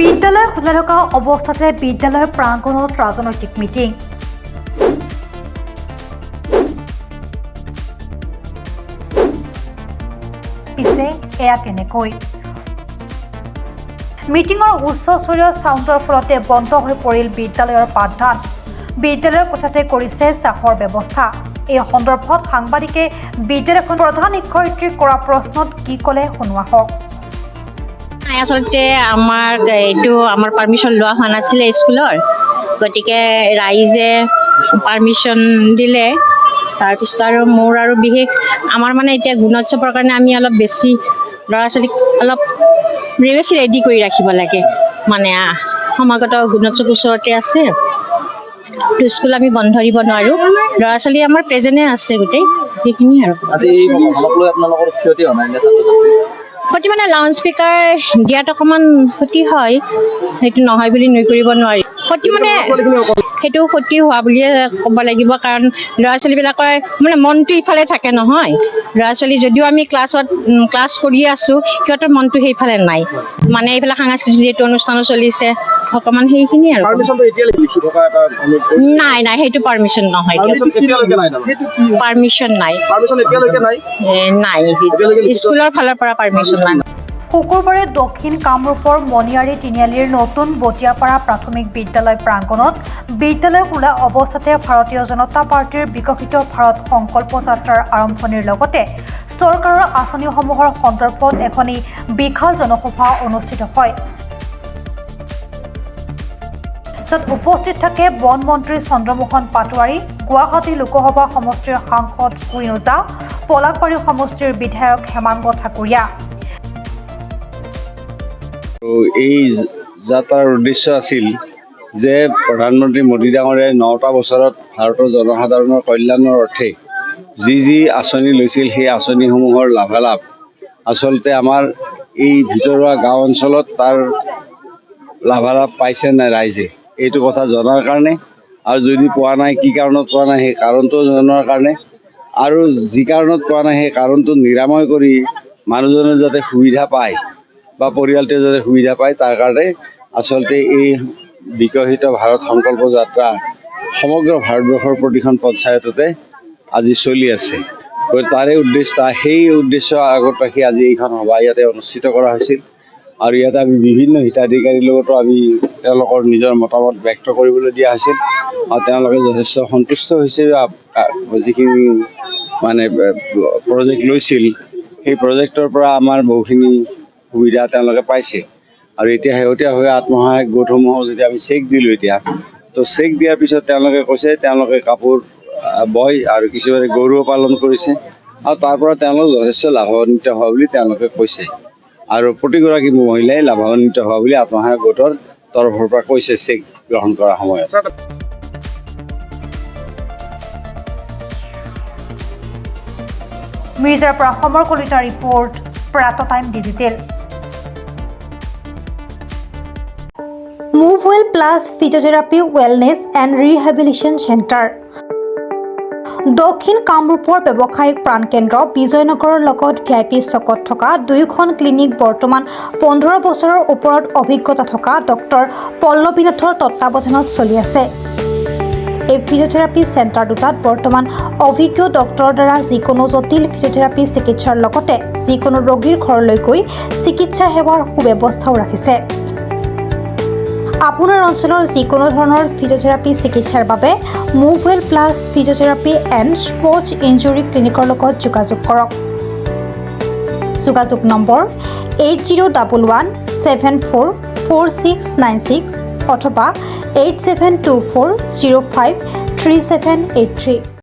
বিদ্যালয় খোলা থকা অৱস্থাতে বিদ্যালয় প্ৰাংগণত ৰাজনৈতিক মিটিং। পিছে এয়া কেনেকৈ? মিটিঙৰ উচ্চস্তৰীয় ছাউণ্ডৰ ফলতে বন্ধ হৈ পৰিল বিদ্যালয়ৰ পাঠদান। বিদ্যালয়ৰ কোঠাতে কৰিছে চাহৰ ব্যৱস্থা। এই সন্দৰ্ভত সাংবাদিকে বিদ্যালয়খন প্ৰধান শিক্ষয়িত্ৰীক কৰা প্ৰশ্নত কি ক'লে শুনোৱা হওক। আচলতে আমাৰ পাৰ্মিশ্যন লোৱা হোৱা নাছিলে স্কুলৰ, গতিকে ৰাইজে পাৰ্মিশ্যন দিলে। তাৰপিছত আৰু মোৰ আৰু বিশেষ আমাৰ এতিয়া গুণোৎসৱৰ কাৰণে আমি অলপ বেছি ল'ৰা ছোৱালীক অলপ বেছি ৰেডি কৰি ৰাখিব লাগে। সমাগত গুণোৎসৱ ওচৰতে আছে, স্কুল আমি বন্ধ দিব নোৱাৰোঁ। ল'ৰা ছোৱালী আমাৰ প্ৰেজেণ্টে আছে গোটেই সেইখিনি আৰু ক্ষতি লাউড স্পীকাৰ দিয়াত অকণমান ক্ষতি হয়, সেইটো নহয় বুলি নুই কৰিব নোৱাৰি। ক্ষতি সেইটো ক্ষতি হোৱা বুলিয়ে ক'ব লাগিব, কাৰণ ল'ৰা ছোৱালীবিলাকৰ মনটো ইফালে থাকে নহয়। ল'ৰা ছোৱালী যদিও আমি ক্লাছ কৰি আছোঁ, সিহঁতৰ মনটো সেইফালে নাই। এইফালে সাংস্কৃতিক যিহেতু অনুষ্ঠানো চলিছে, অকণমান সেইখিনি আৰু নাই সেইটো পাৰ্মিশ্যন নহয়, পাৰ্মিশ্যন নাই স্কুলৰ ফালৰ পৰা পাৰ্মিশ্যন নাই। শুকুৰবাৰে দক্ষিণ কামৰূপৰ মণিয়াৰী তিনিআলিৰ নতুন বটিয়াপাৰা প্ৰাথমিক বিদ্যালয় প্ৰাংগণত বিদ্যালয় খোলা অৱস্থাতে ভাৰতীয় জনতা পাৰ্টীৰ বিকশিত ভাৰত সংকল্প যাত্ৰাৰ আৰম্ভণিৰ লগতে চৰকাৰৰ আঁচনিসমূহৰ সন্দৰ্ভত এখনি বিশাল জনসভা অনুষ্ঠিত হয়, য'ত উপস্থিত থাকে বন মন্ত্ৰী চন্দ্ৰমোহন পাটোৱাৰী, গুৱাহাটী লোকসভা সমষ্টিৰ সাংসদ কুইন ওজা, পলাশবাৰী সমষ্টিৰ বিধায়ক হেমাংগ ঠাকুৰীয়া। এই যাত্ৰাৰ উদ্দেশ্য আছিল যে প্ৰধানমন্ত্ৰী মোদী ডাঙৰীয়াই 9টা বছৰত ভাৰতৰ জনসাধাৰণৰ কল্যাণৰ অৰ্থে যি আঁচনি লৈছিল, সেই আঁচনিসমূহৰ লাভালাভ আচলতে আমাৰ এই ভিতৰুৱা গাঁও অঞ্চলত তাৰ লাভালাভ পাইছে নাই ৰাইজে, এইটো কথা জনাৰ কাৰণে, আৰু যদি পোৱা নাই কি কাৰণত পোৱা নাই সেই কাৰণটো জনাৰ কাৰণে, আৰু যি কাৰণত পোৱা নাই সেই কাৰণটো নিৰাময় কৰি মানুহজনে যাতে সুবিধা পায় বা পৰিয়ালটোৱে যাতে সুবিধা পায়, তাৰ কাৰণে আচলতে এই বিকশিত ভাৰত সংকল্প যাত্ৰা সমগ্ৰ ভাৰতবৰ্ষৰ প্ৰতিখন পঞ্চায়ততে আজি চলি আছে। সেই উদ্দেশ্য আগত ৰাখি আজি এইখন সভা ইয়াতে অনুষ্ঠিত কৰা হৈছিল। আৰু ইয়াতে আমি বিভিন্ন হিতাধিকাৰীৰ লগতো আমি তেওঁলোকৰ নিজৰ মতামত ব্যক্ত কৰিবলৈ দিয়া হৈছিল, আৰু তেওঁলোকে যথেষ্ট সন্তুষ্ট হৈছে। যিখিনি প্ৰজেক্ট লৈছিল, সেই প্ৰজেক্টৰ পৰা আমাৰ বহুখিনি সুবিধা তেওঁলোকে পাইছে। আৰু এতিয়া শেহতীয়াভাৱে আত্মসহায়ক গোটসমূহক যেতিয়া আমি চেক দিলোঁ, চেক দিয়াৰ পিছত তেওঁলোকে কৈছে তেওঁলোকে কাপোৰ বয় আৰু কিছুমানে গৰুও পালন কৰিছে, আৰু তাৰ পৰা তেওঁলোক যথেষ্ট লাভান্বিত হোৱা বুলি তেওঁলোকে কৈছে। আৰু প্ৰতিগৰাকী মহিলাই লাভান্বিত হোৱা বুলি আত্মসহায়ক গোটৰ তৰফৰ পৰা কৈছে চেক গ্ৰহণ কৰাৰ সময়ত। মিৰ্জাৰ পৰা সমৰ কলিতাৰ ৰিপৰ্ট, প্ৰাতঃটাইম digital. Movewell plus physiotherapy wellness and rehabilitation centre. দক্ষিণ কামৰূপৰ ব্যৱসায়িক প্ৰাণকেন্দ্ৰ বিজয়নগৰৰ লগত VIP চকত থকা দুয়োখন ক্লিনিক বৰ্তমান 15 বছৰৰ ওপৰত অভিজ্ঞতা থকা ডক্টৰ পল্লৱীনাথৰ তত্বাৱধানত চলি আছে। এই ফিজিঅথেৰাপি চেণ্টাৰ দুটাত বৰ্তমান অভিজ্ঞ ডক্টৰৰ দ্বাৰা যিকোনো জটিল ফিজিঅথেৰাপি চিকিৎসাৰ লগতে যিকোনো ৰোগীৰ ঘৰলৈ গৈ চিকিৎসা সেৱাৰ সুব্যৱস্থাও ৰাখিছে। আপোনাৰ অঞ্চলৰ যিকোনো ধৰণৰ ফিজিঅথেৰাপি চিকিৎসাৰ বাবে movewell plus physiotherapy and sports injury ক্লিনিকৰ লগত যোগাযোগ কৰক। যোগাযোগ নম্বৰ 8011744696 অথবা 8724053783।